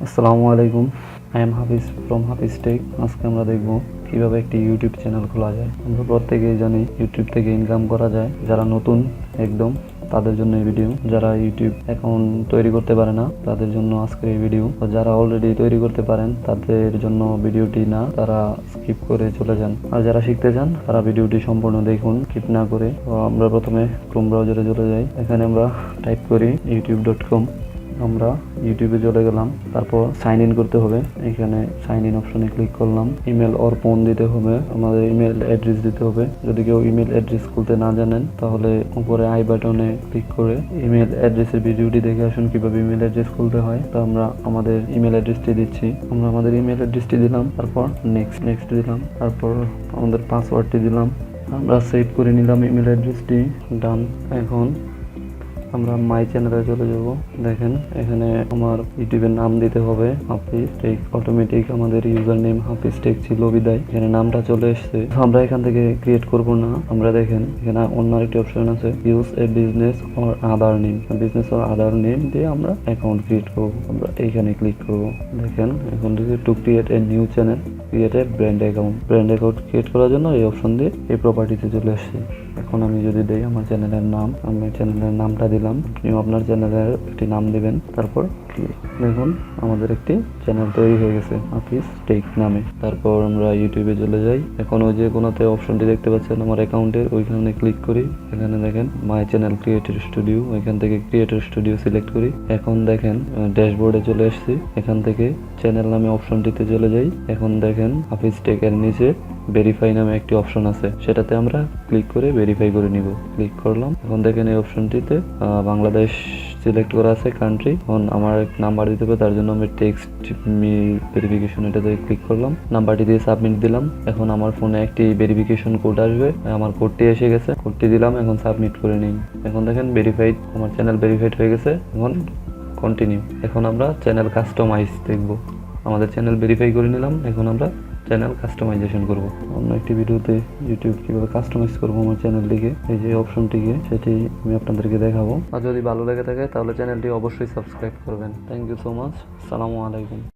আসসালামু আলাইকুম। I am Hafiz from Hafiz tech. আজকে আমরা দেখব কিভাবে একটি ইউটিউব চ্যানেল খোলা যায়। আমরা প্রত্যেকেই জানি ইউটিউব থেকে ইনকাম করা যায়। যারা নতুন একদম তাদের জন্য এই ভিডিও, যারা ইউটিউব অ্যাকাউন্ট তৈরি করতে পারে না তাদের জন্য আজকের এই ভিডিও, যারা অলরেডি তৈরি করতে পারেন তাদের জন্য ভিডিওটি না, তারা স্কিপ করে চলে যান। আর যারা শিখতে চান তারা ভিডিওটি সম্পূর্ণ দেখুন, স্কিপ না করে। তো আমরা প্রথমে ক্রোম ব্রাউজারে চলে যাই। এখানে আমরা টাইপ করি youtube.com। আমরা ইউটিউবে চলে গেলাম, তারপর সাইন ইন করতে হবে। এখানে সাইন ইন অপশনে ক্লিক করলাম। ইমেল অর ফোন দিতে হবে, আমাদের ইমেল অ্যাড্রেস দিতে হবে। যদি কেউ ইমেল অ্যাড্রেস খুলতে না জানেন তাহলে উপরে আই বাটনে ক্লিক করে ইমেল অ্যাড্রেসের ভিডিওটি দেখে আসুন কিভাবে ইমেল অ্যাড্রেস খুলতে হয়। তো আমরা আমাদের ইমেল অ্যাড্রেসটি দিচ্ছি, আমরা আমাদের ইমেল অ্যাড্রেসটি দিলাম, তারপর নেক্সট দিলাম, তারপর আমাদের পাসওয়ার্ডটি দিলাম। আমরা সেভ করে নিলাম ইমেল অ্যাড্রেসটি, ডান। এখন আমরা মাই চ্যানেলে চলে যাব। দেখেন এখানে আমার ইউটিউবের নাম দিতে হবে হাফিজ টেক। অটোমেটিক আমাদের ইউজার নেম হাফিজ টেক ছিল বিদায় এখানে নামটা চলে এসেছে। আমরা এখান থেকে ক্রিয়েট করব না, আমরা দেখেন এখানে অন্য আরেকটি অপশন আছে, use a business or other name. Business or other name দিয়ে আমরা অ্যাকাউন্ট ক্রিয়েট করব। আমরা এইখানে ক্লিক করব। দেখেন এখন দিকে to create a new channel, create a brand account. Brand account create করার জন্য এই অপশন দিয়ে এই প্রপার্টিতে চলে আসছে। এখন আমি যদি দেই আমার চ্যানেলের নাম, আমি চ্যানেলের নামটা দিলাম, আপনিও আপনার চ্যানেলের একটি নাম দিবেন। তারপর দেখুন আমাদের একটি চ্যানেল তৈরি হয়ে গেছে হাফিজ টেক নামে। তারপর আমরা ইউটিউবে চলে যাই। এখন ওই যে কোনোতে অপশনটি দেখতে পাচ্ছেন আমার অ্যাকাউন্টের, ওইখানে ক্লিক করি। এখানে দেখেন মাই চ্যানেল ক্রিয়েটর স্টুডিও, ওইখান থেকে ক্রিয়েটর স্টুডিও সিলেক্ট করি। এখন দেখেন ড্যাশবোর্ডে চলে আসছি, এখান থেকে চ্যানেল নামে অপশনটিতে চলে যাই। এখন দেখেন হাফিজ টেক এর নিচে ভেরিফাই নামে একটি অপশন আছে, সেটাতে আমরা ক্লিক করে ভেরিফাই করে নিব। ক্লিক করলাম। এখন দেখেন এই অপশনটিতে বাংলাদেশ সিলেক্ট করা আছে কান্ট্রি। এখন আমার এক নাম্বার দিতে হবে, তার জন্য আমি টেক্সট ভেরিফিকেশন এটাতে ক্লিক করলাম, নাম্বারটি দিয়ে সাবমিট দিলাম। এখন আমার ফোনে একটি ভেরিফিকেশন কোড আসবে, আমার কোডটি এসে গেছে, কোডটি দিলাম, এখন সাবমিট করে নিই। এখন দেখেন ভেরিফাইড, আমার চ্যানেল ভেরিফাইড হয়ে গেছে। এখন কন্টিনিউ। এখন আমরা চ্যানেল কাস্টমাইজ দেখব। আমাদের চ্যানেল ভেরিফাই করে নিলাম, এখন আমরা চ্যানেল কাস্টমাইজেশন করব। অন্য একটি ভিডিওতে ইউটিউব কিভাবে কাস্টমাইজ করবো আমার চ্যানেলটিকে, এই যে অপশনটিকে, সেটি আমি আপনাদেরকে দেখাবো। আর যদি ভালো লেগে থাকে তাহলে চ্যানেলটি অবশ্যই সাবস্ক্রাইব করবেন। Thank you so much. আসসালামু আলাইকুম।